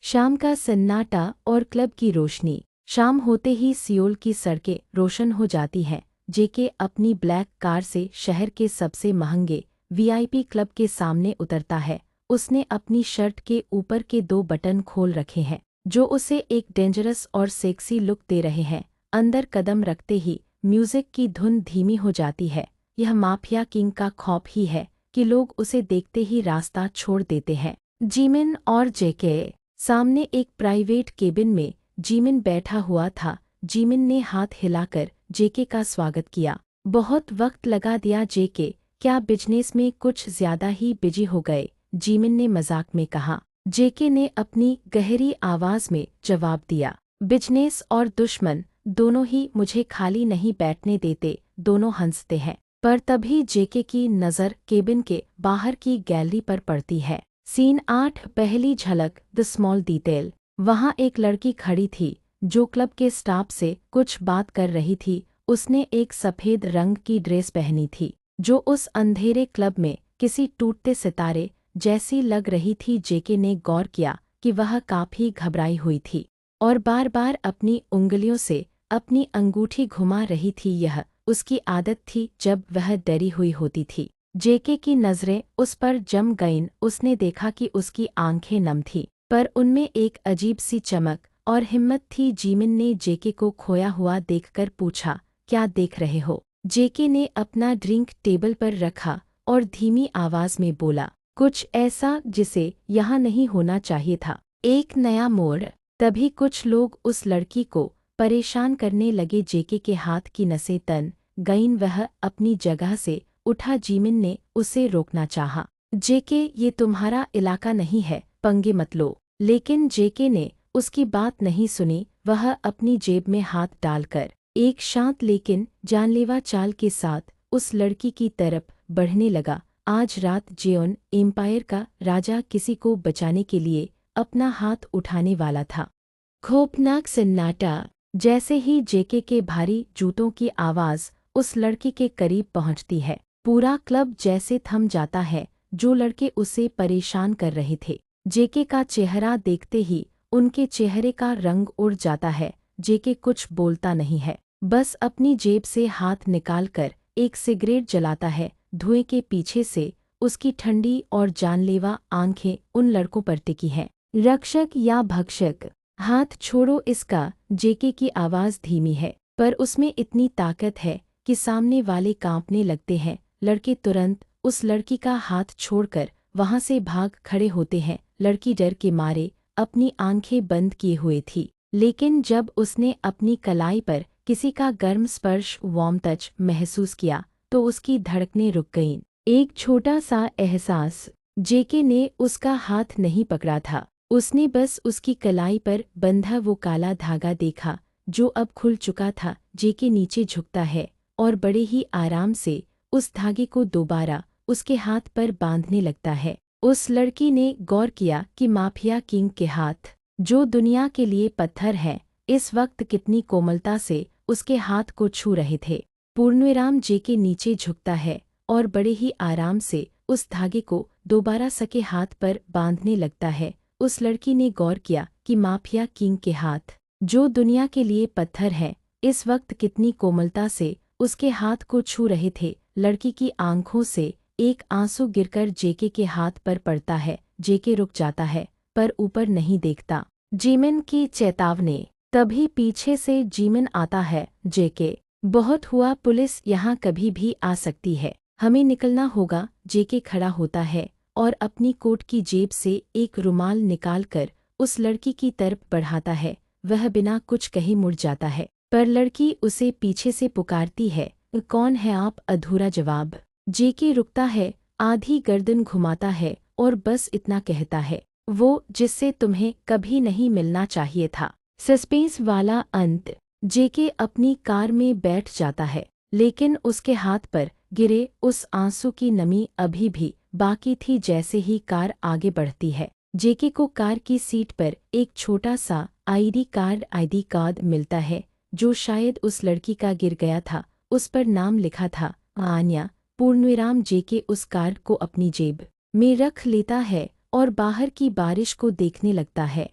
शाम का सन्नाटा और क्लब की रोशनी। शाम होते ही सियोल की सड़कें रोशन हो जाती हैं। जेके अपनी ब्लैक कार से शहर के सबसे महंगे वीआईपी क्लब के सामने उतरता है। उसने अपनी शर्ट के ऊपर के 2 बटन खोल रखे हैं, जो उसे एक डेंजरस और सेक्सी लुक दे रहे हैं। अंदर कदम रखते ही म्यूजिक की धुन धीमी हो जाती है। यह माफिया किंग का खौफ ही है कि लोग उसे देखते ही रास्ता छोड़ देते हैं। जिमिन और जेके। सामने एक प्राइवेट केबिन में जिमिन बैठा हुआ था। जिमिन ने हाथ हिलाकर जेके का स्वागत किया। बहुत वक्त लगा दिया जेके, क्या बिजनेस में कुछ ज्यादा ही बिजी हो गए? जिमिन ने मजाक में कहा। जेके ने अपनी गहरी आवाज में जवाब दिया, बिजनेस और दुश्मन दोनों ही मुझे खाली नहीं बैठने देते। दोनों हंसते हैं, पर तभी जेके की नज़र केबिन के बाहर की गैलरी पर पड़ती है। सीन 8 पहली झलक द स्मॉल डिटेल। वहाँ एक लड़की खड़ी थी जो क्लब के स्टाफ से कुछ बात कर रही थी। उसने एक सफ़ेद रंग की ड्रेस पहनी थी जो उस अंधेरे क्लब में किसी टूटते सितारे जैसी लग रही थी। जेके ने गौर किया कि वह काफ़ी घबराई हुई थी और बार बार अपनी उंगलियों से अपनी अंगूठी घुमा रही थी। यह उसकी आदत थी जब वह डरी हुई होती थी। जेके की नज़रें उस पर जम गईं। उसने देखा कि उसकी आंखें नम थीं, पर उनमें एक अजीब सी चमक और हिम्मत थी। जिमिन ने जेके को खोया हुआ देखकर पूछा, क्या देख रहे हो? जेके ने अपना ड्रिंक टेबल पर रखा और धीमी आवाज में बोला, कुछ ऐसा जिसे यहाँ नहीं होना चाहिए था। एक नया मोड़। तभी कुछ लोग उस लड़की को परेशान करने लगे। जेके के हाथ की नसें तन गईं। वह अपनी जगह से उठा। जिमिन ने उसे रोकना चाहा। जेके, ये तुम्हारा इलाका नहीं है, पंगे मत लो। लेकिन जेके ने उसकी बात नहीं सुनी। वह अपनी जेब में हाथ डालकर एक शांत लेकिन जानलेवा चाल के साथ उस लड़की की तरफ बढ़ने लगा। आज रात जेओन एम्पायर का राजा किसी को बचाने के लिए अपना हाथ उठाने वाला था। खौफनाक सन्नाटा। जैसे ही जेके के भारी जूतों की आवाज़ उस लड़की के करीब पहुंचती है, पूरा क्लब जैसे थम जाता है। जो लड़के उसे परेशान कर रहे थे, जेके का चेहरा देखते ही उनके चेहरे का रंग उड़ जाता है। जेके कुछ बोलता नहीं है, बस अपनी जेब से हाथ निकालकर एक सिगरेट जलाता है। धुएं के पीछे से उसकी ठंडी और जानलेवा आंखें उन लड़कों पर टिकी हैं। रक्षक या भक्षक? हाथ छोड़ो इसका। जेके की आवाज़ धीमी है, पर उसमें इतनी ताकत है कि सामने वाले कांपने लगते हैं। लड़के तुरंत उस लड़की का हाथ छोड़कर वहां से भाग खड़े होते हैं। लड़की डर के मारे अपनी आंखें बंद किए हुए थी, लेकिन जब उसने अपनी कलाई पर किसी का गर्म स्पर्श वार्म टच महसूस किया तो उसकी धड़कनें रुक गईं। एक छोटा सा एहसास। जेके ने उसका हाथ नहीं पकड़ा था, उसने बस उसकी कलाई पर बंधा वो काला धागा देखा जो अब खुल चुका था। जेके नीचे झुकता है और बड़े ही आराम से उस धागे को दोबारा उसके हाथ पर बांधने लगता है। उस लड़की ने गौर किया कि माफिया किंग के हाथ, जो दुनिया के लिए पत्थर हैं, इस वक्त कितनी कोमलता से उसके हाथ को छू रहे थे। पूर्णविराम। जेके नीचे झुकता है और बड़े ही आराम से उस धागे को दोबारा सके हाथ पर बांधने लगता है। उस लड़की ने गौर किया कि माफिया किंग के हाथ, जो दुनिया के लिए पत्थर हैं, इस वक्त कितनी कोमलता से उसके हाथ को छू रहे थे। लड़की की आंखों से एक आंसू गिरकर जेके के हाथ पर पड़ता है। जेके रुक जाता है, पर ऊपर नहीं देखता। जिमिन की चेतावनी। तभी पीछे से जिमिन आता है। जेके, बहुत हुआ, पुलिस यहाँ कभी भी आ सकती है, हमें निकलना होगा। जेके खड़ा होता है और अपनी कोट की जेब से एक रुमाल निकालकर उस लड़की की तरफ बढ़ाता है। वह बिना कुछ कहे मुड़ जाता है, पर लड़की उसे पीछे से पुकारती है, कौन है आप? अधूरा जवाब। जेके रुकता है, आधी गर्दन घुमाता है और बस इतना कहता है, वो जिससे तुम्हें कभी नहीं मिलना चाहिए था। सस्पेंस वाला अंत। जेके अपनी कार में बैठ जाता है, लेकिन उसके हाथ पर गिरे उस आंसू की नमी अभी भी बाकी थी। जैसे ही कार आगे बढ़ती है, जेके को कार की सीट पर एक छोटा सा आईडी कार्ड मिलता है, जो शायद उस लड़की का गिर गया था। उस पर नाम लिखा था, आन्या। पूर्णविराम। जेके उस कार्ड को अपनी जेब में रख लेता है और बाहर की बारिश को देखने लगता है।